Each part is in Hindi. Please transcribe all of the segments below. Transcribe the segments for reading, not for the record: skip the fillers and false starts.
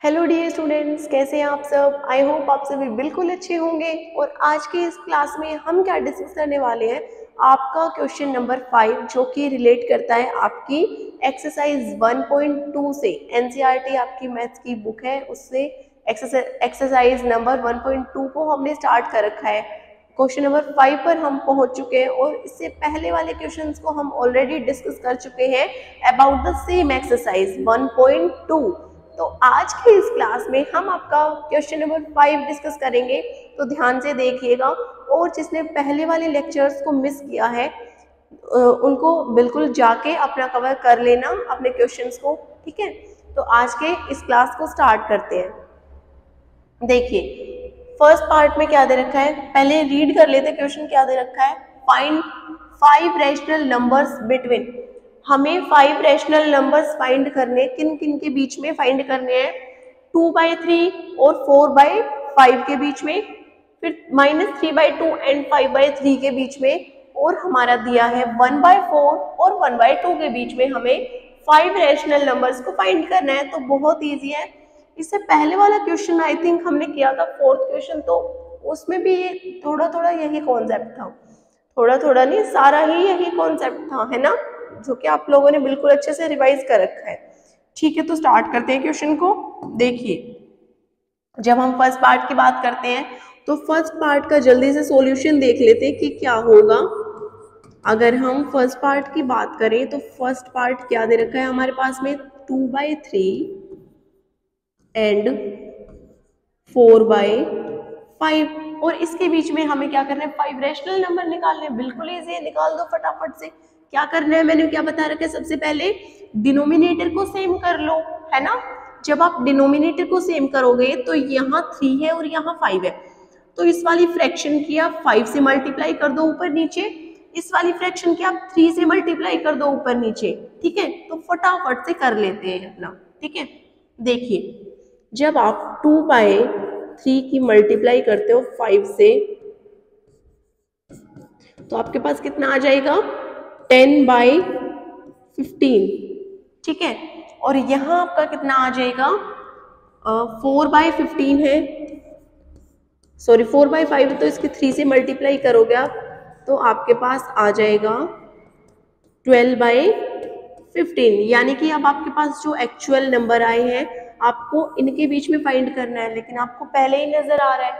हेलो डियर स्टूडेंट्स, कैसे हैं आप सब। आई होप आप सभी बिल्कुल अच्छे होंगे। और आज के इस क्लास में हम क्या डिस्कस करने वाले हैं, आपका क्वेश्चन नंबर 5 जो कि रिलेट करता है आपकी एक्सरसाइज 1.2 से। एनसीईआरटी आपकी मैथ्स की बुक है, उससे एक्सरसाइज नंबर 1.2 को हमने स्टार्ट कर रखा है। क्वेश्चन नंबर 5 पर हम पहुंच चुके हैं और इससे पहले वाले क्वेश्चंस को हम ऑलरेडी डिस्कस कर चुके हैं अबाउट द सेम एक्सरसाइज 1.2। तो आज के इस क्लास में हम आपका क्वेश्चन नंबर 5 डिस्कस करेंगे, तो ध्यान से देखिएगा। और जिसने पहले वाले लेक्चर्स को मिस किया है उनको बिल्कुल जाके अपना कवर कर लेना अपने क्वेश्चंस को, ठीक है। तो आज के इस क्लास को स्टार्ट करते हैं। देखिए फर्स्ट पार्ट में क्या दे रखा है, पहले रीड कर लेते क्वेश्चन क्या दे रखा है। Find 5 rational numbers between. हमें 5 रैशनल नंबर्स फाइंड करने, किन किन के बीच में फाइंड करने हैं, 2/3 और 4/5 के बीच में, फिर -3/2 एंड 5/3 के बीच में, और हमारा दिया है 1/4 और 1/2 के बीच में हमें 5 रैशनल नंबर्स को फाइंड करना है। तो बहुत ईजी है। इससे पहले वाला क्वेश्चन आई थिंक हमने किया था, फोर्थ क्वेश्चन, तो उसमें भी ये थोड़ा थोड़ा यही कॉन्सेप्ट था, थोड़ा थोड़ा नहीं सारा ही यही कॉन्सेप्ट था, है ना, जो कि आप लोगों ने बिल्कुल अच्छे से रिवाइज कर रखा है। ठीक है, तो स्टार्ट करते हैं क्वेश्चन को। देखिए जब हम फर्स्ट पार्ट की बात करते हैं तो फर्स्ट पार्ट का जल्दी से सॉल्यूशन देख लेते हैं कि क्या होगा। अगर हम फर्स्ट पार्ट की बात करें तो फर्स्ट पार्ट क्या दे रखा है हमारे पास में, 2/3 एंड 4/5, और इसके बीच में हमें क्या करना है, 5 रैशनल नंबर निकालने हैं। बिल्कुल इजी है, निकाल दो फटाफट से। क्या करना है, मैंने क्या बता रखा है, सबसे पहले डिनोमिनेटर को सेम कर लो, है ना। जब आप डिनोमिनेटर को सेम करोगे तो यहाँ 3 है और यहाँ 5 है, तो इस वाली फ्रैक्शन की आप 5 से मल्टीप्लाई कर दो ऊपर नीचे, इस वाली फ्रैक्शन की आप 3 से मल्टीप्लाई कर दो ऊपर नीचे, ठीक है। तो फटाफट से कर लेते हैं अपना, ठीक है। देखिए जब आप 2/3 की मल्टीप्लाई करते हो 5 से, तो आपके पास कितना आ जाएगा, 10/15, ठीक है। और यहाँ आपका कितना आ जाएगा, 4/15 है, सॉरी 4/5, तो इसके 3 से मल्टीप्लाई करोगे आप तो आपके पास आ जाएगा 12/15। यानी कि अब आपके पास जो एक्चुअल नंबर आए हैं आपको इनके बीच में फाइंड करना है, लेकिन आपको पहले ही नजर आ रहा है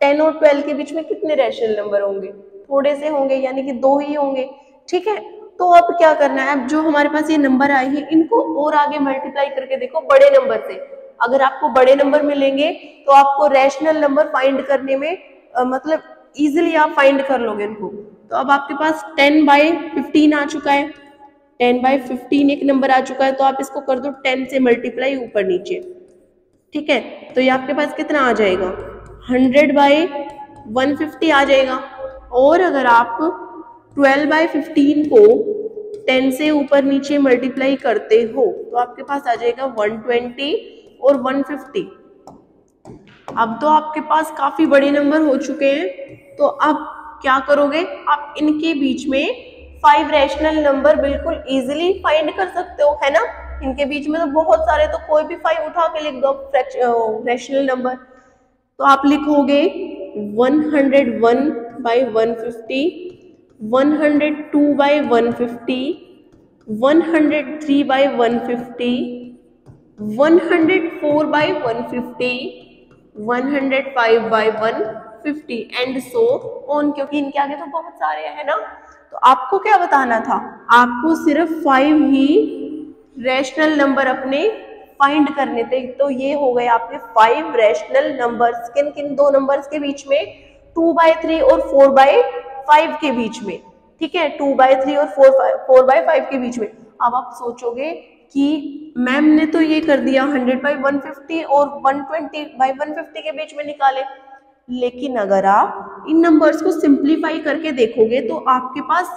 10 और 12 के बीच में कितने रैशनल नंबर होंगे, थोड़े से होंगे, यानी कि 2 ही होंगे, ठीक है। तो अब क्या करना है, अब जो हमारे पास ये नंबर आए हैं इनको और आगे मल्टीप्लाई करके देखो बड़े नंबर से। अगर आपको बड़े नंबर मिलेंगे तो आपको रैशनल नंबर फाइंड करने में मतलब इजिली आप फाइंड कर लोगे इनको। तो अब आपके पास 10/15 आ चुका है, 10/15 एक नंबर आ चुका है, तो आप इसको कर दो 10 से मल्टीप्लाई ऊपर नीचे, ठीक है। तो ये आपके पास कितना आ जाएगा, 100/150 आ जाएगा। और अगर आप 12/15 को 10 से ऊपर नीचे मल्टीप्लाई करते हो तो आपके पास आ जाएगा 120 और 150। अब तो आपके पास काफी बड़े नंबर हो चुके हैं, तो अब क्या करोगे, आप इनके बीच में 5 रैशनल नंबर बिल्कुल इजीली फाइंड कर सकते हो, है ना। इनके बीच में तो बहुत सारे, तो कोई भी 5 उठा के लिख दो रैशनल नंबर। तो आप लिखोगे 101/150, 102/150, 103/150, 104/150, 105/150 एंड सो ऑन, क्योंकि इनके आगे तो बहुत सारे हैं ना। तो आपको क्या बताना था, आपको सिर्फ 5 ही रैशनल नंबर अपने फाइंड करने थे। तो ये हो गए आपके 5 रैशनल नंबर्स, किन किन दो नंबर्स के बीच में, 2/3 और 4/5 के बीच में, ठीक है, 2/3 और 4/5 के बीच में। अब आप सोचोगे कि मैम ने तो ये कर दिया 100/150 और 120/150 के बीच में निकाले, लेकिन अगर आप इन नंबर्स को सिंप्लीफाई करके देखोगे तो आपके पास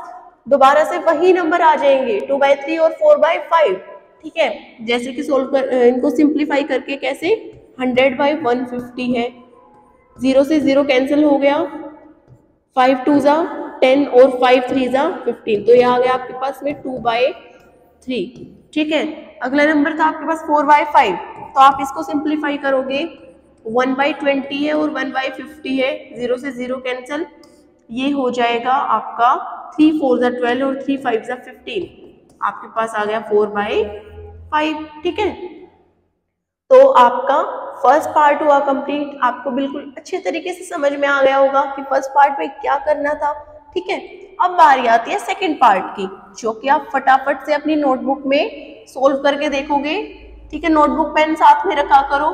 दोबारा से वही नंबर आ जाएंगे, 2/3 और 4/5, ठीक है। जैसे कि सोल्व कर इनको सिंप्लीफाई करके, कैसे, 100/150 है, 0 से 0 कैंसिल हो गया, 5 2 जा 10 और 5 3 जा 15, तो ये आ गया आपके पास में 2/3, ठीक है। अगला नंबर था आपके पास 4/5, तो आप इसको सिंप्लीफाई करोगे, 1/20 है और 1/50 है, 0 से 0 कैंसिल, ये हो जाएगा आपका 3 4 जा 12 और 3 5 जा 15, आपके पास आ गया 4/5। ठीक है, तो आपका फर्स्ट पार्ट हुआ कंप्लीट। आपको बिल्कुल अच्छे तरीके से समझ में आ गया होगा कि फर्स्ट पार्ट में क्या करना था। ठीक है, अब बारी आती है सेकंड पार्ट की, जो कि आप फटाफट से अपनी नोटबुक में सोल्व करके देखोगे। ठीक है, नोटबुक पेन साथ में रखा करो,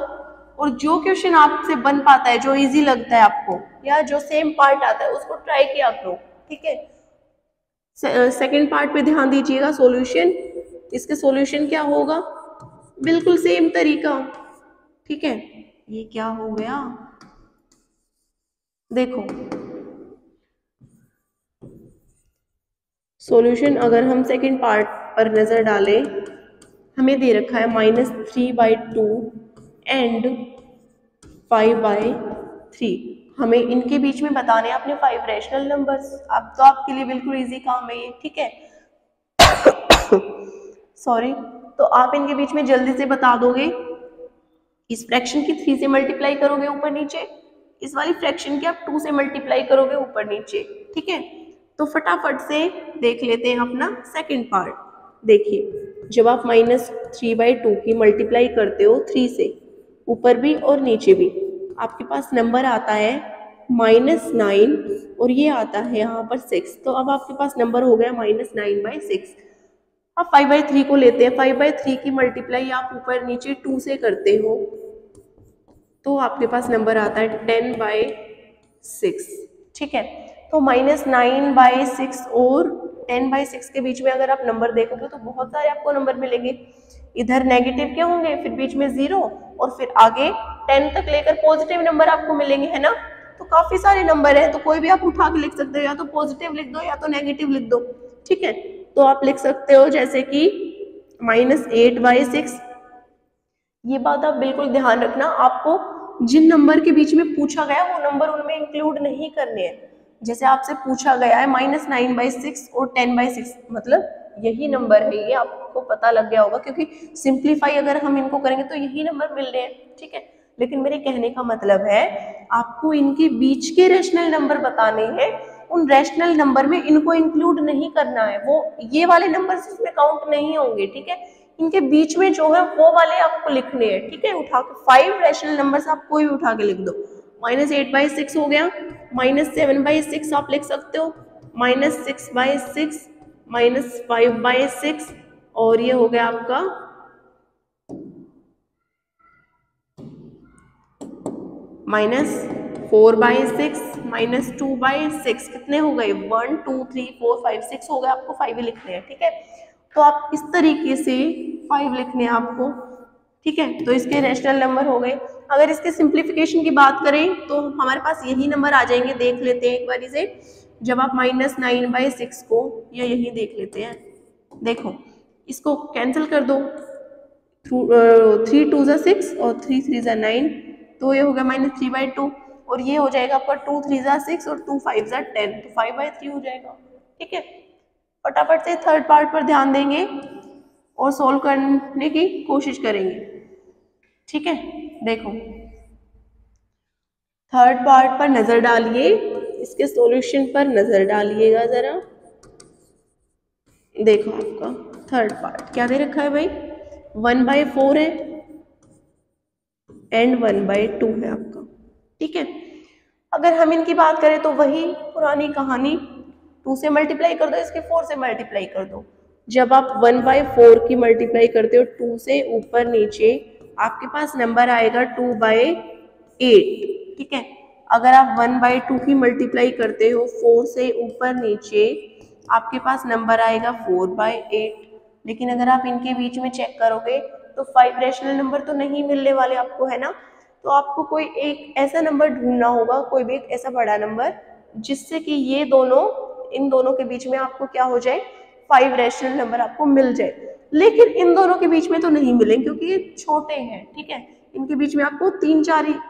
और जो क्वेश्चन आपसे बन पाता है, जो इजी लगता है आपको, या जो सेम पार्ट आता है, उसको ट्राई किया करो। ठीक है, सेकंड पार्ट पे ध्यान दीजिएगा। सॉल्यूशन, इसके सॉल्यूशन क्या होगा, बिल्कुल सेम तरीका। ठीक है, ये क्या हो गया, देखो सॉल्यूशन अगर हम सेकंड पार्ट पर नजर डालें, हमें दे रखा है -3/2 एंड 5/3। हमें इनके बीच में बताने अपने 5 रैशनल नंबर्स। अब तो आपके लिए बिल्कुल इजी काम है ये। ठीक है, सॉरी, तो आप इनके बीच में जल्दी से बता दोगे। इस फ्रैक्शन की 3 से मल्टीप्लाई करोगे ऊपर नीचे, इस वाली फ्रैक्शन की आप 2 से मल्टीप्लाई करोगे ऊपर नीचे। ठीक है, तो फटाफट से देख लेते हैं अपना सेकंड पार्ट। देखिए, जब आप -3/2 की मल्टीप्लाई करते हो 3 से, ऊपर भी और नीचे भी, आपके पास नंबर आता है -9 और ये आता है यहाँ पर 6। तो अब आपके पास नंबर हो गया -9/6। अब 5/3 को लेते हैं। 5/3 की मल्टीप्लाई आप ऊपर नीचे 2 से करते हो, तो आपके पास नंबर आता है 10/6। ठीक है, तो -9/6 और 10/6 के बीच में अगर आप नंबर देखोगे तो बहुत सारे आपको नंबर मिलेंगे। इधर नेगेटिव के होंगे, फिर बीच में 0, और फिर आगे 10 तक लेकर पॉजिटिव नंबर आपको मिलेंगे, है ना। तो काफी सारे नंबर हैं, तो कोई भी आप उठा के लिख सकते हो, या तो पॉजिटिव लिख दो या तो नेगेटिव लिख दो। ठीक है, तो आप लिख सकते हो जैसे कि -8/6। ये बात आप बिल्कुल ध्यान रखना, आपको जिन नंबर के बीच में पूछा गया वो नंबर उनमें इंक्लूड नहीं करने हैं। जैसे आपसे पूछा गया है -9/6 और 10/6, मतलब यही नंबर है, ये आपको पता लग गया होगा, क्योंकि सिंप्लीफाई अगर हम इनको करेंगे तो यही नंबर मिल रहे हैं। ठीक है, लेकिन मेरे कहने का मतलब है आपको इनके बीच के रैशनल नंबर बताने हैं, उन रैशनल नंबर में इनको इंक्लूड नहीं करना है, वो ये वाले नंबर इसमें काउंट नहीं होंगे। ठीक है, इनके बीच में जो है वो वाले आपको लिखने हैं। ठीक है, उठा के 5 रैशनल नंबर्स आप कोई भी उठा के लिख दो। -8/6 हो गया, -7/6 आप लिख सकते हो, -6/6, -5/6, और ये हो गया आपका -4/6, -2/6। कितने हो गए, 1 2 3 4 5 6 हो गए, आपको 5 ही लिखने हैं। ठीक है, तो आप इस तरीके से 5 लिखने हैं आपको। ठीक है, तो इसके रैशनल नंबर हो गए। अगर इसके सिंप्लीफिकेशन की बात करें तो हमारे पास यही नंबर आ जाएंगे। देख लेते हैं एक बार इसे, जब आप -9/6 को, या यही देख लेते हैं, देखो इसको कैंसिल कर दो, 3 2 जा 6 और 3 3 जा 9, तो ये हो गया -3/2, और ये हो जाएगा आपका 2 3 जा 6 और 2 5 जा 10, तो 5/3 हो जाएगा। ठीक है, फटाफट से थर्ड पार्ट पर ध्यान देंगे और सोल्व करने की कोशिश करेंगे। ठीक है, देखो थर्ड पार्ट पर नजर डालिए, इसके सॉल्यूशन पर नजर डालिएगा जरा। देखो आपका थर्ड पार्ट क्या दे रखा है भाई, 1/4 है एंड 1/2 है आपका। ठीक है, अगर हम इनकी बात करें तो वही पुरानी कहानी, 2 से मल्टीप्लाई कर दो, इसके 4 से मल्टीप्लाई कर दो। जब आप 1/4 की मल्टीप्लाई करते हो 2 से ऊपर नीचे, आपके पास नंबर आएगा 2/8। ठीक है, अगर आप 1/2 की मल्टीप्लाई करते हो 4 से ऊपर नीचे, आपके पास नंबर आएगा 4/8। लेकिन अगर आप इनके बीच में चेक करोगे तो 5 रैशनल नंबर तो नहीं मिलने वाले आपको, है ना। तो आपको कोई एक ऐसा नंबर ढूंढना होगा, कोई भी एक ऐसा बड़ा नंबर जिससे कि ये दोनों, इन दोनों के बीच में आपको क्या हो जाए, 5 रैशनल नंबर आपको मिल जाए। लेकिन इन दोनों के बीच में तो नहीं मिलेंगे क्योंकि ये छोटे हैं। ठीक है, इनके बीच में आपको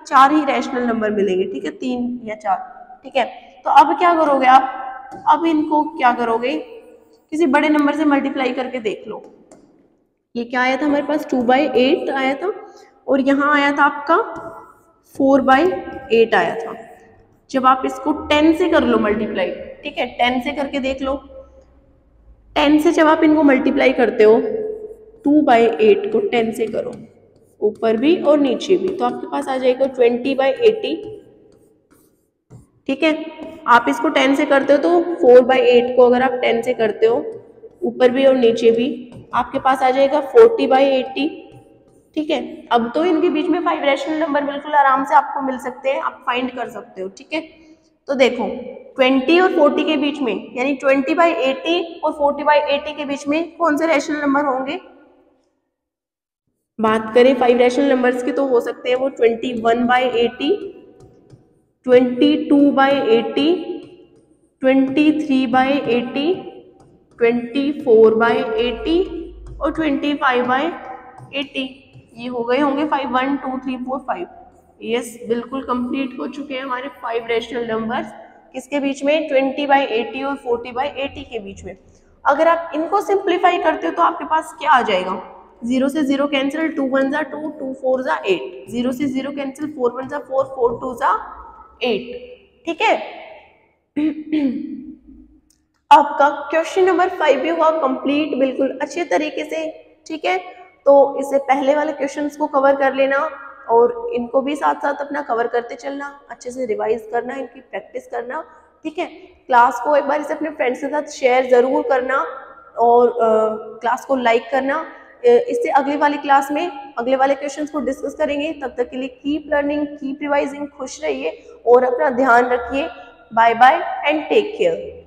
4 ही रैशनल नंबर मिलेंगे। ठीक है, 3 या 4। ठीक है, तो अब क्या करोगे आप, अब इनको क्या करोगे, किसी बड़े नंबर से मल्टीप्लाई करके देख लो। ये क्या आया था हमारे पास 2/8 आया था, और यहाँ आया था आपका 4/8 आया था। जब आप इसको 10 से कर लो मल्टीप्लाई, ठीक है, 10 से करके देख लो, 10 से जब आप इनको मल्टीप्लाई करते हो, 2/8 को 10 से करो, ऊपर भी और नीचे भी, तो आपके पास आ जाएगा 20/80, ठीक है। आप इसको 10 से करते हो तो 4/8 को अगर आप 10 से करते हो, ऊपर भी और नीचे भी, आपके पास आ जाएगा 40/80, ठीक है। अब तो इनके बीच में 5 रैशनल नंबर बिल्कुल आराम से आपको मिल सकते हैं, आप फाइंड कर सकते हो, ठीक है। तो देखो 20 और 40 के बीच में, यानी 20/80 और 40/80 के बीच में कौन से रैशनल नंबर होंगे? बात करें 5 रैशनल नंबर्स की तो हो सकते हैं वो 21/80, 22/80, 23/80, 24/80 और 25/80। ये हो गए होंगे 5, 1 2 3 4 5। यस, बिल्कुल कंप्लीट हो चुके हैं हमारे 5 रैशनल नंबर्स। किसके बीच में? 20/80 और 40/80 के बीच में। अगर आप इनको सिंप्लीफाई करते हो तो आपके पास क्या आ जाएगा? 0 से 0 कैंसिल, 2 1 जा 2, 2 4 जा 8, 0 से 0 कैंसिल, 4 1 जा 4, 4 2 जा 8, ठीक है। आपका क्वेश्चन नंबर 5 भी हुआ कंप्लीट बिल्कुल अच्छे तरीके से, ठीक है। तो इससे पहले वाले क्वेश्चंस को कवर कर लेना और इनको भी साथ साथ अपना कवर करते चलना, अच्छे से रिवाइज करना, इनकी प्रैक्टिस करना, ठीक है। क्लास को एक बार इसे अपने फ्रेंड्स के साथ शेयर जरूर करना और क्लास को लाइक करना। इससे अगली वाली क्लास में अगले वाले क्वेश्चंस को डिस्कस करेंगे। तब तक के लिए कीप लर्निंग, कीप रिवाइजिंग, खुश रहिए और अपना ध्यान रखिए। Bye bye and take care.